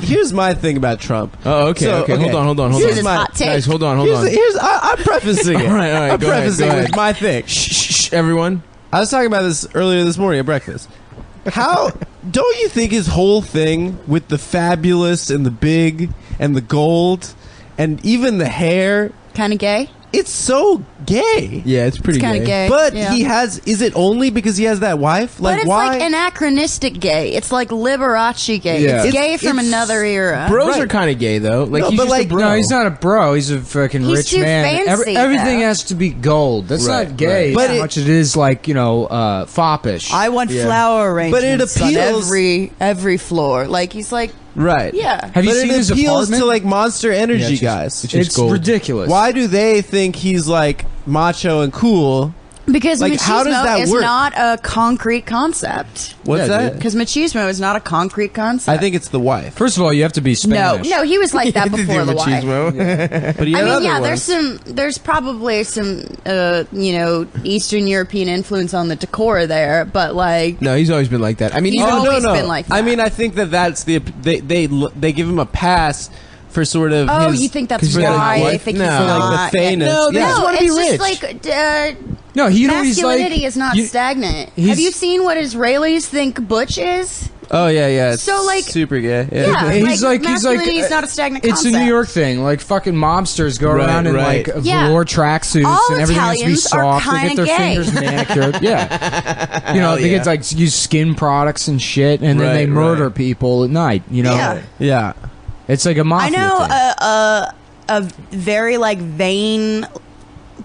Here's my thing about Trump. Oh, okay, So, okay. Hold on. Here's my hot take. Guys, hold on. I'm prefacing it. All right, I'm go ahead, prefacing go it with ahead. my thing. Shh, everyone. I was talking about this earlier this morning at breakfast. How don't you think his whole thing with the fabulous and the big and the gold and even the hair, Kind of gay. it's so gay. Yeah, it's pretty Kind of gay. But yeah. he has, is it only because he has that wife? But it's why? like anachronistic gay. It's like Liberace gay. Yeah. It's gay from It's- another era. Bros Right. are kind of gay though. Like No, he's but just like- a bro. No, he's not a bro. He's a fucking He's rich too man. fancy, Everything though. has to be gold. That's Right, not gay right. as much as it is like, foppish. I want Yeah. flower arrangements But it appeals- on every floor. Like he's like, right. yeah. Have you But seen it his appeals apartment? to like Monster Energy Yeah, it's just- guys. it's just It's gold. ridiculous. Why do they think he's like macho and cool? Because Like, how does that machismo is work? not a concrete concept. What's Yeah, that? dude. Because machismo is not a concrete concept. I think it's the wife. First of all, you have to be no, Spanish. no, he was like that before the wife. But he I had mean, other yeah, ones. there's probably some, Eastern European influence on the decor there, but like, No, he's always been like that. I mean, He's even always been like that. I mean, I think that's they give him a pass for sort of. oh, his, you think that's 'cause he's got a why they wife? think No. he's For, like, not? the thiness. No, they Yeah. just No, want to be it's rich. just like No, he's like masculinity is not you- stagnant. he's- Have you seen what Israelis think Butch is? Oh yeah. It's So, like- super gay. Yeah. Yeah, He's like masculinity is not a stagnant It's concept. a New York thing. Like fucking mobsters go Right, around in right. like Yeah. velour tracksuits All and everything has to be Italians are soft. They get kinda their gay. fingers manicured. Yeah, they yeah. get like use skin products and shit, and then Right, they murder right. people at night. Yeah. Yeah. It's like a I mafia know thing. a very like vain,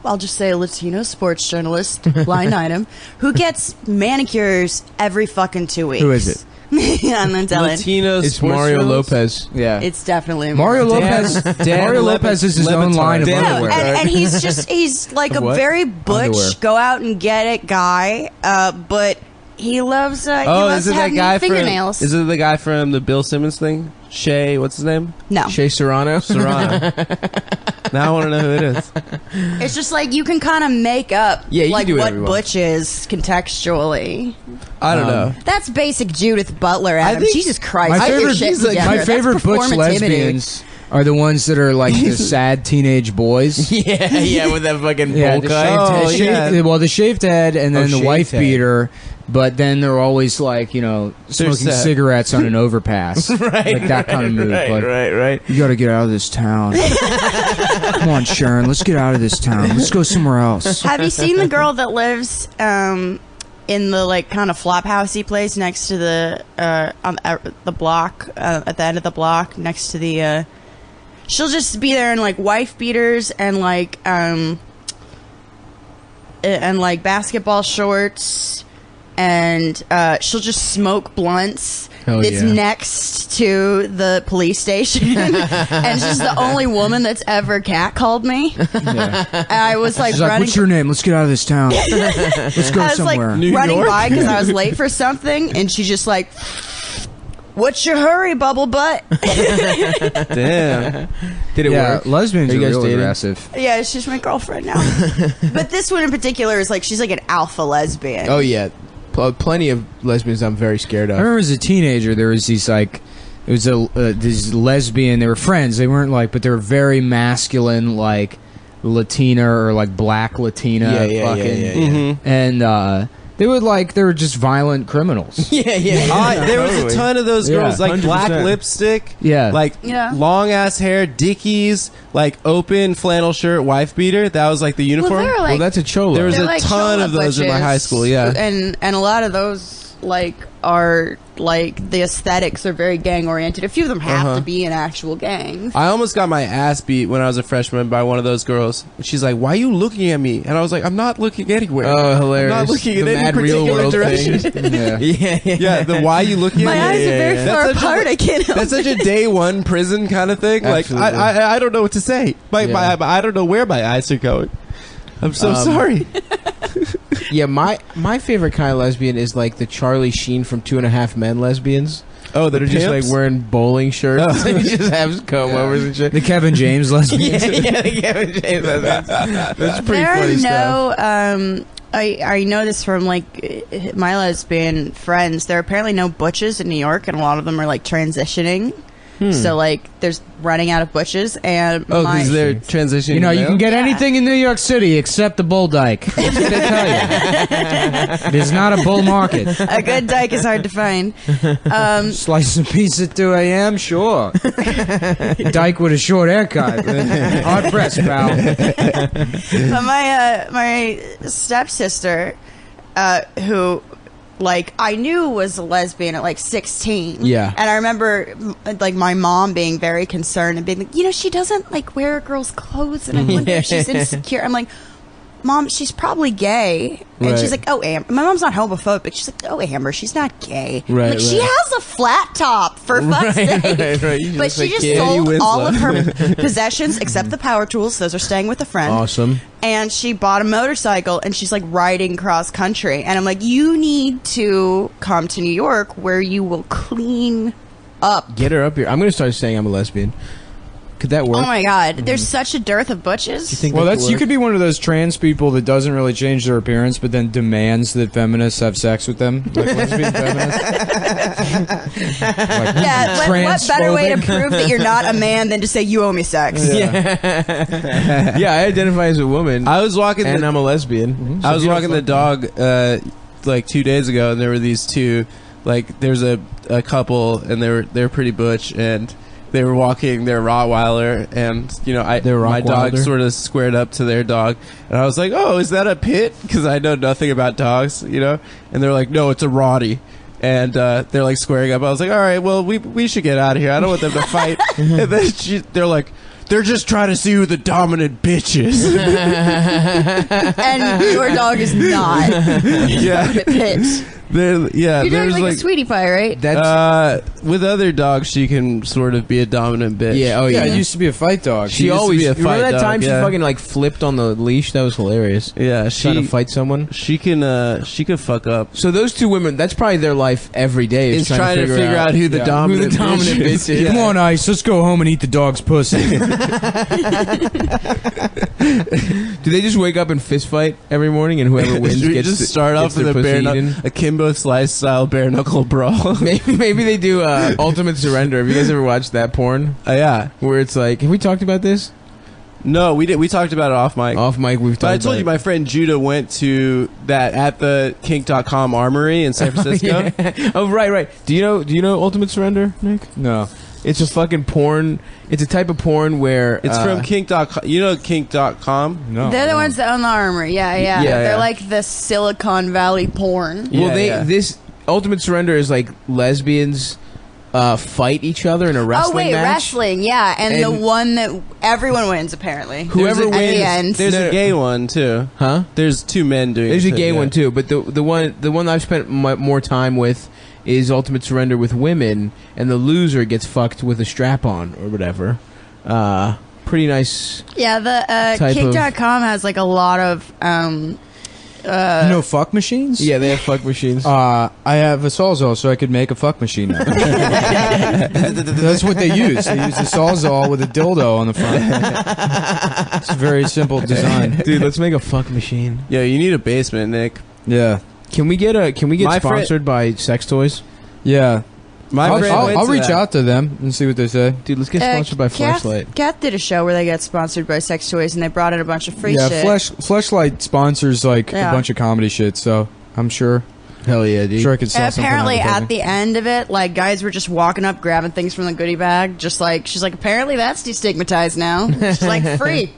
I'll just say a Latino sports journalist, blind item, who gets manicures every fucking 2 weeks. Who is it? I'm not telling. Latino it's sports Mario journalist? Lopez. Yeah, It's definitely Mario Dan- Lopez. Dan Mario Lep- Lopez is his own Lebatard. line of Dan- No, underwear. and he's like a What? very butch, Underwear. go out and get it guy, but he loves he loves is it to have that guy neat fingernails. from? Is it the guy from the Bill Simmons thing? Shay, what's his name? No, Shea Serrano. Serrano. Now I want to know who it is. it's just like you can kind of make up Yeah, you can like do what whatever you want. Butch is contextually. I don't know. That's basic Judith Butler, Adam. think- Jesus Christ, My get your favorite, shit he's like- together. my That's favorite Butch performativity. lesbians are the ones that are like the sad teenage boys. yeah, with that fucking Yeah, bowl the cut. shaved, Oh, head, yeah. well, the shaved head, and then the shaved wife head. beater. But then they're always like, smoking sad. cigarettes on an overpass, like that kind of move. Like, right. you got to get out of this town. Come on, Sharon, let's get out of this town. Let's go somewhere else. Have you seen the girl that lives in the like kind of flop housey place next to the on the block at the end of the block next to the? She'll just be there in like wife beaters and like basketball shorts, and she'll just smoke blunts. Hell It's yeah. next to the police station, and she's the only woman that's ever catcalled me. And I was like She's like, running. what's your name? Let's get out of this town. Let's go I was like somewhere. running by because I was late for something, and she just like, "What's your hurry, bubble butt?" Damn. Did it yeah, work? lesbians Are are you guys real dating? aggressive. Yeah, she's my girlfriend now. But this one in particular is like she's like an alpha lesbian. Oh yeah, plenty of lesbians I'm very scared I of. remember as a teenager, there was these like, it was this lesbian. They were friends. They weren't like, but they were very masculine, like Latina or like black Latina. Yeah. Mm-hmm. And they were just violent criminals. Yeah. There was a ton of those Yeah, girls, like black 100%. lipstick, Yeah. like Yeah. long ass hair, Dickies, like open flannel shirt, wife beater. That was like the well, uniform. they're like Well, that's a cholo. There was they're a like ton of chola those in my butches. high school, yeah. and a lot of those like are like the aesthetics are very gang oriented. A few of them have to be in actual gangs. I almost got my ass beat when I was a freshman by one of those girls. She's like, "Why are you looking at me?" And I was like, "I'm not looking anywhere." Oh, hilarious! I'm not looking the in any mad real particular world direction. thing. yeah. Yeah, the why you looking My at me? eyes are very That's far such a- apart. I can't help That's such a day one prison kind of thing. Like Absolutely. I don't know what to say. I don't know where my eyes are going. I'm so sorry. Yeah, my favorite kind of lesbian is like the Charlie Sheen from 2.5 Men lesbians. Oh, That are just like wearing bowling shirts and just have comb overs and shit. The Kevin James lesbians. yeah, the Kevin James lesbians. That's pretty there funny are stuff. no I know this from like my lesbian friends. There are apparently no butches in New York, and a lot of them are like transitioning. So like, there's running out of butches, and Oh, because they're transitioning. You know, to you male? can get anything in New York City except the bull dyke. What did I tell you? It is not a bull market. a good dyke is hard to find. Slice and piece at 2 a.m., sure. Dyke with a short haircut. Hard press, pal. But my stepsister, who like I knew was a lesbian at like 16. Yeah. And I remember like my mom being very concerned and being like, she doesn't like wear girls' clothes, and I wonder if she's insecure. I'm like, Mom, she's probably gay. And Right. she's like, oh, Amber. My mom's not homophobic. She's like, oh, Amber, she's not gay. Right, Like, she has a flat top, for fuck's sake. right. You But look she like just Katie sold all Winslow. of her possessions except the power tools. Those are staying with a friend. Awesome. And she bought a motorcycle, and she's like riding cross country. And I'm like, you need to come to New York where you will clean up. Get her up here. I'm going to start saying I'm a lesbian. Could that work? Oh my God. There's such a dearth of butches. You think Well, that that's you work? could be one of those trans people that doesn't really change their appearance, but then demands that feminists have sex with them, like lesbian feminists. Yeah, what better way to prove that you're not a man than to say you owe me sex? Yeah, I identify as a woman, I was walking. and the, I'm a lesbian. I was walking the dog like 2 days ago, and there were these two. Like, there's a couple, and they're pretty butch, and they were walking their Rottweiler, and my dog Rottweiler? sort of squared up to their dog, and I was like, "Oh, is that a pit?" Because I know nothing about dogs, and they're like, "No, it's a Rottie." And they're like squaring up. I was like, "All right, well, we should get out of here. I don't want them to fight." And then they're like, "They're just trying to see who the dominant bitch is." And your dog is not. Yeah. Pitch. Your Your dog's there's like a sweetie pie, right? That's with other dogs, she can sort of be a dominant bitch. yeah. Oh Yeah, yeah. it used to be a fight dog. She used to always. be a Remember fight that dog, time she yeah. fucking like flipped on the leash? That was hilarious. Yeah, Trying to she fight someone. she could fuck up. So those two women, that's probably their life every day. It's trying to figure out who the yeah, dominant, dominant bitch bitch is. Come on, Ice, let's go home and eat the dog's pussy. Do they just wake up and fist fight every morning, and whoever wins Should we gets just start off their with pussy eaten? a Kimbo Slice style bare knuckle brawl. Maybe they do Ultimate Surrender. Have you guys ever watched that porn? Yeah. Where it's like, have we talked about this? No, we did. We talked about it off mic. Off mic, we've talked But I about told you, it. my friend Judah went to that at the kink.com armory in San Francisco. Yeah. Oh, right. Do you know Ultimate Surrender, Nick? No. It's a fucking porn. It's a type of porn where It's from kink.com. You know kink.com? No. They're the ones that own the armory. Yeah. Yeah, They're yeah. like the Silicon Valley porn. Yeah, this Ultimate Surrender is like lesbians fight each other in a wrestling match. wrestling, yeah. And the And- one that everyone wins, apparently. Whoever At the wins- end. There's No, a gay one too. Huh? There's two men doing There's it a gay yeah. one too, but the one I've spent more time with is Ultimate Surrender with women, and the loser gets fucked with a strap on or whatever. Pretty nice. Yeah, the Type Kink.com has like a lot of you know fuck machines? Yeah, they have fuck machines. I have a Sawzall, so I could make a fuck machine now. That's what they use. They use a Sawzall with a dildo on the front. It's a very simple design. Dude, let's make a fuck machine. Yeah, you need a basement, Nick. Yeah. Can we get My friend- sponsored by sex toys? Yeah. My friend went I'll to reach that. out to them and see what they say. Dude, let's get sponsored by Fleshlight. Kath did a show where they get sponsored by sex toys, and they brought in a bunch of free Yeah, shit. Fleshlight sponsors like Yeah. a bunch of comedy shit, so I'm sure Hell yeah, dude. I could sell And something. apparently, out of at it. the end of it, like guys were just walking up, grabbing things from the goodie bag, just like she's like, apparently that's destigmatized now. She's like, free.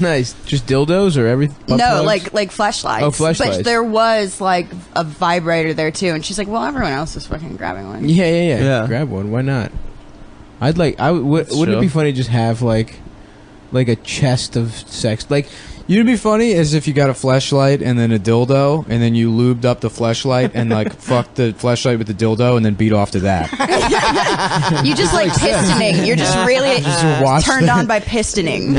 Nice. Just dildos or everything? No, like fleshlights. Oh, fleshlights. But there was like a vibrator there too, and she's like, well, everyone else is fucking grabbing one. Yeah. Yeah. Grab one. Why not? Wouldn't it be funny to just have like a chest of sex? Like, You'd be funny as if you got a fleshlight and then a dildo, and then you lubed up the fleshlight and like fucked the fleshlight with the dildo, and then beat off to that. You just like pistoning. You're just really watch turned that. on by pistoning.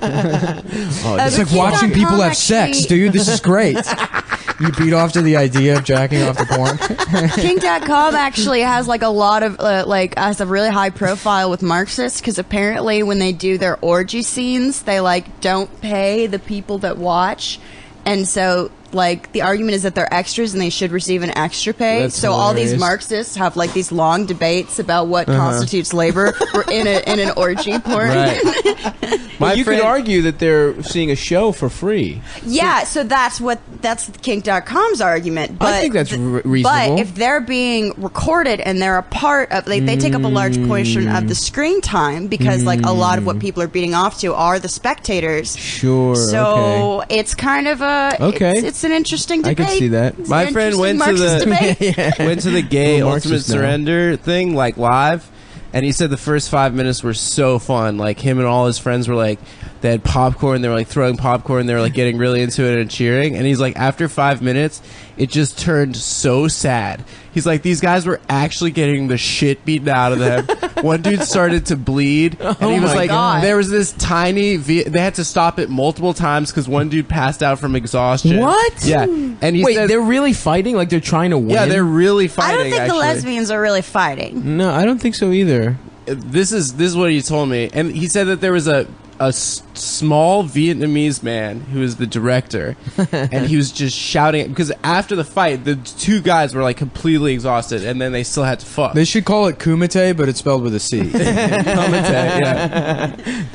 It's like watching people have sex, dude. This is great. You beat off to the idea of jacking off the porn. Kink.com actually has like a lot of has a really high profile with Marxists, because apparently when they do their orgy scenes, they like don't pay the people that watch, and so like the argument is that they're extras and they should receive an extra pay. That's so all these hilarious. Marxists have like these long debates about what constitutes labor in an orgy porn. Right. But you could argue that they're seeing a show for free. Yeah, so that's kink.com's argument. But I think that's reasonable. But if they're being recorded and they're a part of, they take up a large portion of the screen time because like a lot of what people are beating off to are the spectators. Sure. So it's kind of a it's an interesting debate. I can see that. It's My an friend interesting went to Marxist the debate. went to the gay Little Ultimate Marxist now. Surrender thing like live, and he said the first 5 minutes were so fun. Like him and all his friends were like, they had popcorn, they were like throwing popcorn, they were like getting really into it and cheering. And he's like, after 5 minutes, it just turned so sad. He's like, these guys were actually getting the shit beaten out of them. One dude started to bleed, and he was my like, God. there was this tiny. They had to stop it multiple times because one dude passed out from exhaustion. What? Yeah, and he Wait, said, they're really fighting? Like they're trying to win? yeah, they're really I fighting. don't think actually. the lesbians are really fighting. No, I don't think so either. This is what he told me, and he said that there was a small Vietnamese man who is the director, and he was just shouting because after the fight, the two guys were like completely exhausted, and then they still had to fuck. They should call it kumite, but it's spelled with a C. Kumite, yeah.